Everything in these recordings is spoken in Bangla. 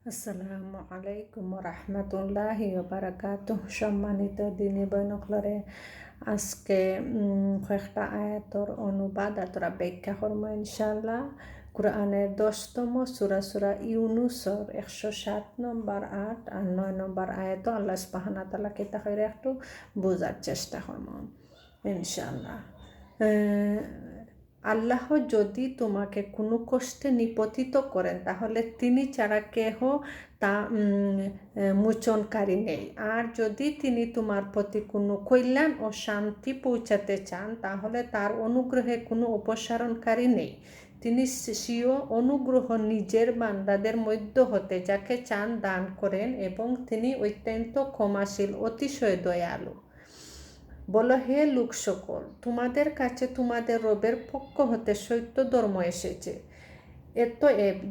আসসালামু আলাইকুম রহমতুল্লাহি বারাকাতুহ। সম্মানিত দিনী বৈনকলরে, আজকে কয়েকটা আয়াতর অনুবাদ আতরা ব্যাখ্যা করবো ইনশাআল্লাহ। কুরআনের 10তম সূরা ইউনুসর 107 নম্বর 8 আর 9 নম্বর আয়াত আল্লাহ সুবহানাহু ওয়া তাআলা কিতা কইরা একটু বোঝার চেষ্টা করবো ইনশাআল্লাহ। আল্লাহ যদি তোমাকে কোনো কষ্টে নিপতিত করেন, তাহলে তিনি ছাড়া কেহ তা মোচনকারী নেই। আর যদি তিনি তোমার প্রতি কোনো কল্যাণ ও শান্তি পৌঁছাতে চান, তাহলে তার অনুগ্রহে কোনো অপসারণকারী নেই। তিনি স্বীয় অনুগ্রহ নিজের বান্দাদের মধ্য হতে যাকে চান দান করেন, এবং তিনি অত্যন্ত ক্ষমাশীল, অতিশয় দয়ালু। বলো, হে লোক সকল, তোমাদের কাছে তোমাদের রবের পক্ষ হতে সত্য ধর্ম এসেছে।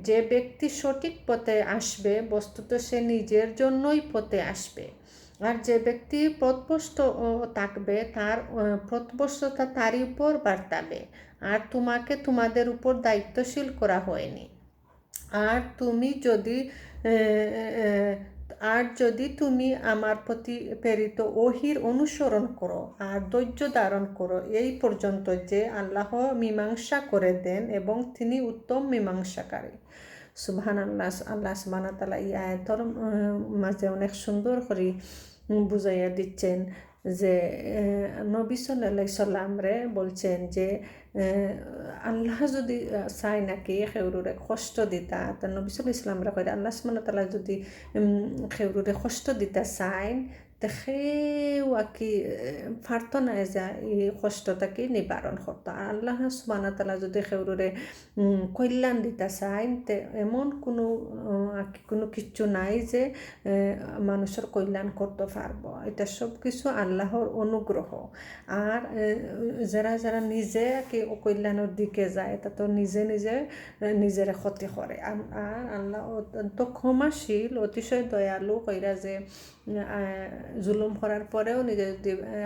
যে ব্যক্তি সঠিক পথে আসবে, বস্তুত সে নিজের জন্যই পথে আসবে। আর যে ব্যক্তি পথভ্রষ্ট থাকবে, তার পথভ্রষ্টতা তারই উপর বর্তাবে। আর তোমাকে তোমাদের উপর দায়িত্বশীল করা হয়নি। আর যদি তুমি আমার প্রতি প্রেরিত ওহির অনুসরণ করো আর ধৈর্য ধারণ করো এই পর্যন্ত, যে আল্লাহ মীমাংসা করে দেন এবং তিনি উত্তম মীমাংসাকারী। সুবহানাল্লাহ। আল্লাহ সুবহানাহু ওয়া তাআলা এই আয়াতের মাঝে অনেক সুন্দর করে বুঝাইয়া দিচ্ছেন যে নবী সাল্লাল্লাহু আলাইহি সাল্লাম রে বলছেন যে আল্লাহ যদি চায় নাকি খেউরুরে কষ্ট দিতা, তা নবী সাল্লাল্লাহু আলাইহি সাল্লাম রে কইরা আল্লাহ সুবহানাহু ওয়া তাআলা যদি খেউরুরে কষ্ট দিতা চাইন, তে সেও আর কি পারত না যে এই কষ্টটাকে নিবারণ করতো। আর আল্লাহ সুবহানাহু ওয়া তাআলা যদি খেউরুরে কল্যাণ দিতা চাইন, তে এমন কোনো কিচ্ছু নাই যে মানুষের কল্যাণ করতে পারবো। এটা সব কিছু আল্লাহর অনুগ্রহ। আর যারা নিজে কি কল্যাণের দিকে যায়, তা তো নিজের ক্ষতি করে। আর আল্লাহ অত্যন্ত ক্ষমাশীল, অতিশয় দয়ালু কইরা যে জুলুম করার পরেও নিজের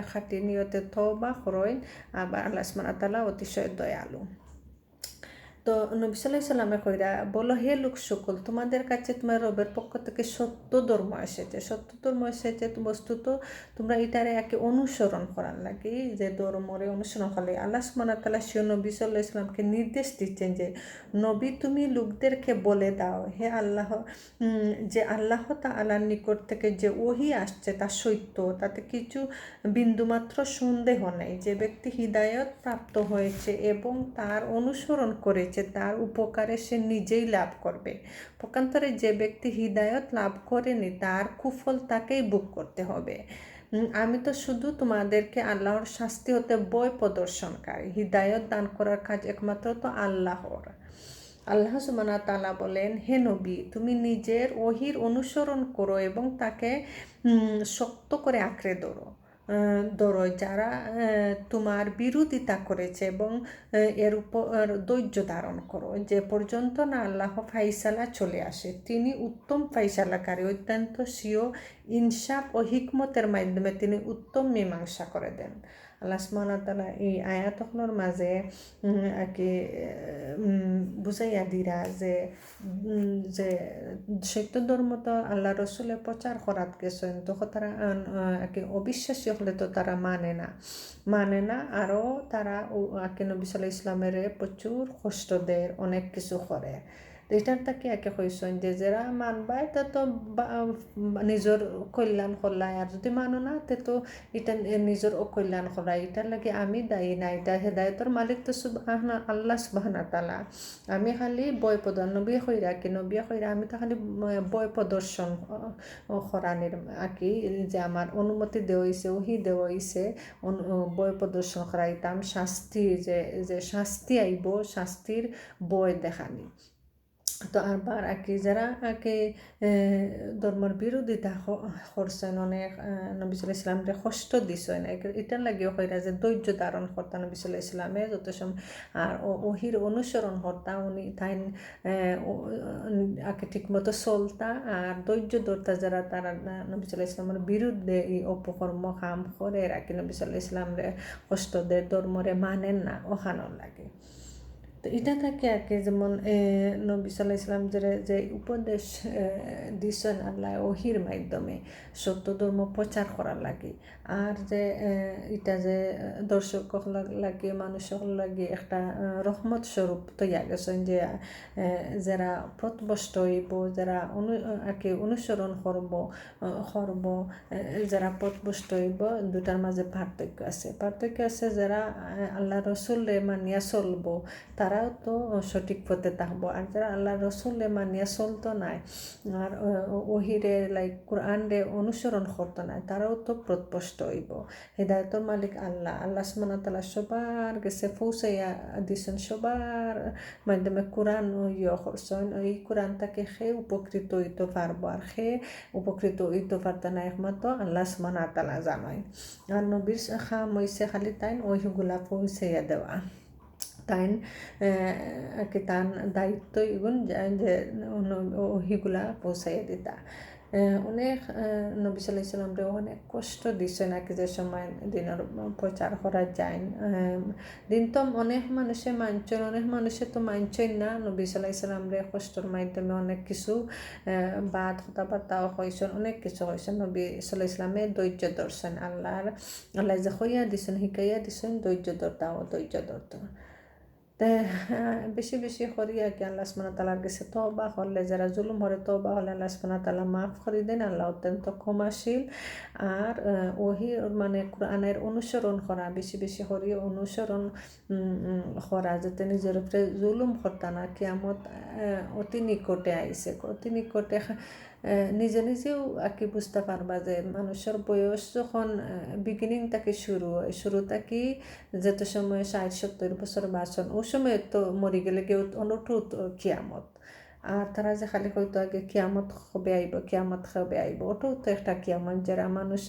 খাঁটি নিয়তে তওবা করেন। আবার আল্লাহ সুবহানাহু ওয়া তাআলা অতিশয় দয়ালু। তো নবী সাল্লাল্লাহু আলাইহি সাল্লামে কইরা, বলো, হে লোক সকল, তোমাদের কাছে তোমার রবের পক্ষ থেকে সত্য ধর্ম এসেছে। সত্য ধর্ম এসেছে তো বস্তুত তোমরা এটারে একে অনুসরণ করার লাগি, যে ধর্মরে অনুসরণ করলে আল্লাহ সুবহানাহু ওয়া তাআলা সে নবী সাল্লাল্লাহু আলাইহি সাল্লামকে নির্দেশ দিচ্ছেন যে, নবী তুমি লোকদেরকে বলে দাও, হে আল্লাহ, যে আল্লাহ তাআলার নিকট থেকে যে ওহী আসছে তা সত্য, তাতে কিছু বিন্দুমাত্র সন্দেহ নেই। যে ব্যক্তি হিদায়াত প্রাপ্ত হয়েছে এবং তার অনুসরণ করেছে, তার উপকারে সে নিজেই লাভ করবে। পক্ষান্তরে যে ব্যক্তি হিদায়ত লাভ করেনি, তার কুফল তাকেই ভোগ করতে হবে। আমি তো শুধু তোমাদেরকে আল্লাহর শাস্তি হতে ভয় প্রদর্শনকারী। হিদায়ত দান করার কাজ একমাত্র তো আল্লাহর। আল্লাহ সুবহানাহু ওয়া তাআলা বলেন, হে নবী, তুমি নিজের ওহির অনুসরণ করো এবং তাকে শক্ত করে আঁকড়ে ধরো। যারা তোমার বিরোধিতা করেছে, এবং এর উপর ধৈর্য ধারণ করো, যে পর্যন্ত না আল্লাহ ফাইসালা চলে আসে। তিনি উত্তম ফাইসালাকারী, অত্যন্ত স্বীয় ইনসাফ ও হিকমতের মাধ্যমে তিনি উত্তম মীমাংসা করে দেন। আল্লাহ সুবহানাহু ওয়া তাআলা এই আয়াতগুলোর মাঝে আর কি বুঝাইয়া দিরা যে সত্য ধর্ম তো আল্লাহ রসুলের প্রচার করাত গেছেন, তো তারা অবিশ্বাসী হলে তো তারা মানে না আরও তারা নবী সাল্লাল্লাহু আলাইহি ইসলামের প্রচুর কষ্ট দেয়, অনেক কিছু করে। এটার তাকে কইসেন যে যারা মানবাই তা তো নিজের কল্যাণ করলাই, আর যদি মানো না তে তো এটা নিজের অকল্যাণ করাই। এটার লাগে আমি দায়ী না। এটা হেদায়তের মালিক তো আল্লাহ সুবহানাহু ওয়া তাআলা। আমি খালি বয় প্রদর্শন নবী কইরা আমি তো খালি বয় প্রদর্শন করানির আকি, যে আমার অনুমতি দেওয়া হয়েছে, ওহি দেওয়া হয়েছে, বয় প্রদর্শন করাইতাম। যে শাস্তি আইব, শাস্তির বয় দেখানি। তো আবার যারা ধর্মের বিরোধিতা করছেন, অনেক নবী সাল্লাল্লাহু আলাইহি ইসলামকে কষ্ট দিছেন, এটার লাগিও কইরা যে ধৈর্য ধারণ করতা নবী সাল্লাল্লাহু আলাইহি ইসলামে যত সময়, আর ওহির অনুসরণ করতা, উনি তাই ঠিক মতো চলতা আর ধৈর্য ধরতা। যারা তারা নবী সাল্লাল্লাহু আলাইহি ইসলামের বিরুদ্ধে এই অপকর্ম কাম করে, নবী সাল্লাল্লাহু আলাইহি ইসলামরে কষ্ট দেয়, ধর্মরে মানেন না, ওখানোর লাগে। তো এটা থাকে আর কি, যেমন নবী সাল্লাল্লাহু আলাইহি ওয়াসাল্লাম যে উপদেশ দিছেন আল্লাহ ওহির মাধ্যমে সত্য ধর্ম প্রচার করার লাগে, আর যে এটা যে দর্শক লাগে মানুষ লাগে একটা রহমত স্বরূপ তৈয়া গেছেন, যে যারা পথভ্রষ্ট হইব, যারা আর কি অনুসরণ করব, যারা পথভ্রষ্ট হইব, দুটার মাঝে পার্থক্য আছে। যারা আল্লাহ রসুলে মানিয়া চলবো তারাও তো সঠিক পথে থাকবো, আর যারা আল্লাহ রসুলে মানিয়া চলতো নাই আর ওহিরে কোরআন রে অনুসরণ করতো না, তারাও তো পথভ্রষ্ট হইব। হেদায়তর মালিক আল্লাহ সুবহানাহু ওয়া তাআলা সবার কাছে পৌঁছাইয়া দিছেন, সবার মাধ্যমে কোরআন করছেন। এই কোরআনটাকে সে উপকৃত হইতে পারবো, আর সে উপকৃত হইতে পারতো না একমাত্র আল্লাহ সুবহানাহু ওয়া তাআলা জানায়। আর নবীর খাম হইছে খালি তাই ওইগুলা পৌঁছাইয়া দেওয়া, তাই কি তার দায়িত্ব এগুন যে ওহিগুলা পৌঁছাইয়া দিতা। অনেক নবী সাল্লাল্লাহু আলাইহি ওয়াসাল্লামরে অনেক কষ্ট দিছে নাকি, যে সময় দিনের প্রচার করা যায়। দিন তো অনেক মানুষে মানছেন, অনেক মানুষে তো মানছেন না। নবী সাল্লাল্লাহু আলাইহি ওয়াসাল্লামরে কষ্টর মাধ্যমে অনেক কিছু বাদ কথাবার্তাও হয়েছেন, অনেক কিছু হয়েছেন। নবী সাল্লাল্লাহু আলাইহি ওয়াসাল্লামে ধৈর্য ধরছেন, আল্লাহ যে হইয়া দিছেন শিখাইয়া দিছেন ধৈর্য ধরতে। বেশি বেশি করি আর কি আল্লাহ সুবহানাহু ওয়া তাআলার কাছে তওবা করলে, যারা জুলুম করে তওবা হলে আল্লাহ সুবহানাহু ওয়া তাআলা মাফ করে দেন। আল্লাহ অত্যন্ত ক্ষমাশীল। আর ওহি মানে কোরআনের অনুসরণ করা, বেশি বেশি করি অনুসরণ করা, যাতে নিজের উপরে জুলুম করতা না। কিয়ামত অতি নিকটে আইছে, অতি নিকটে নিজেও আর কি বুঝতে পারবা যে মানুষের বয়স যখন বিগিনিং থেকে শুরু থাকি যত সময় ৬০-৭০ বছর বাঁচন, ওই সময় তো মরি গেলে কেউ অনুঠুত কিয়ামত। আর তারা যে খালি হয়তো আগে কিয়ামত হবে আইব, ওটাও তো একটা কিয়ামত। যারা মানুষ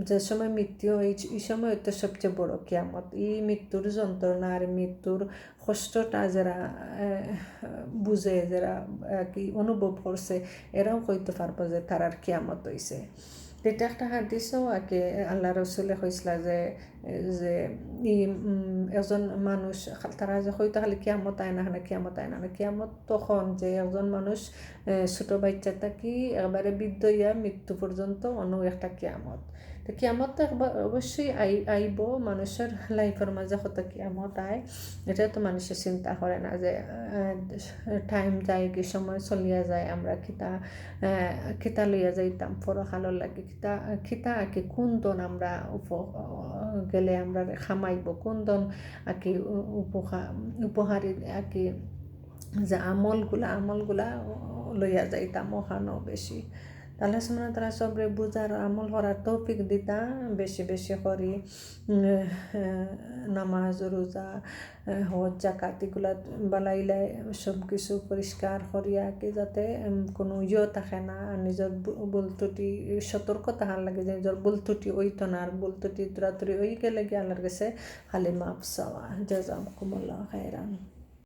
যে সময় মৃত্যু এই সময় তো সবচেয়ে বড় কিয়ামত। এই মৃত্যুর যন্ত্রণা আর মৃত্যুর কষ্টটা যারা বুঝে, যারা কি অনুভব করছে, এরাও কইতে পারবো যে তারার কিয়ামত হইছে। এটা একটা হাদিসও আর কি আল্লাহ রসুলে কইছিল যে একজন মানুষ, তারা যে হয়তো খালি কিয়ামত আয় না, কিয়ামত তখন যে একজন মানুষ ছোট বাচ্চা থাকি একবারে বৃদ্ধ ইয়া মৃত্যু পর্যন্ত অন্য একটা কিয়ামত। তো কিয়ামত তো অবশ্যই আইব মানুষের লাইফের মাঝে কত কিয়ামত আয়, এটা তো মানুষের চিন্তা করে না যে টাইম যায় কি সময় চলিয়া যায়, আমরা খিতা লইয়া যাইতাম পরকালের লাগে, খিতা আঁকি কোন দন আমরা গেলে আমরা খামাইব, কোন দন আঁকি উপহারী আঁকি যে আমলগুলা লইয়া যাইতাম ওখানেও বেশি। আল্লাহ সুবহানাহু ওয়া তাআলা সবরে বুঝার আমল করার তৌফিক দিতা, বেশি বেশি করি নামাজ রোজা হজ জাকাত এগুলা বালাইলাই সব কিছু পরিষ্কার করিয়া কি যাতে কোনো থাকে না। আর নিজের ভুল ত্রুটি সতর্ক থাকার লাগে যে নিজের ভুল ত্রুটি ওইতো না, আর ভুল ত্রুটি তুরাতুরি ওই গেলে গিয়ে আল্লাহর কাছে খালি মাফ চাওয়া। জাযাকুমুল্লাহু খাইরান।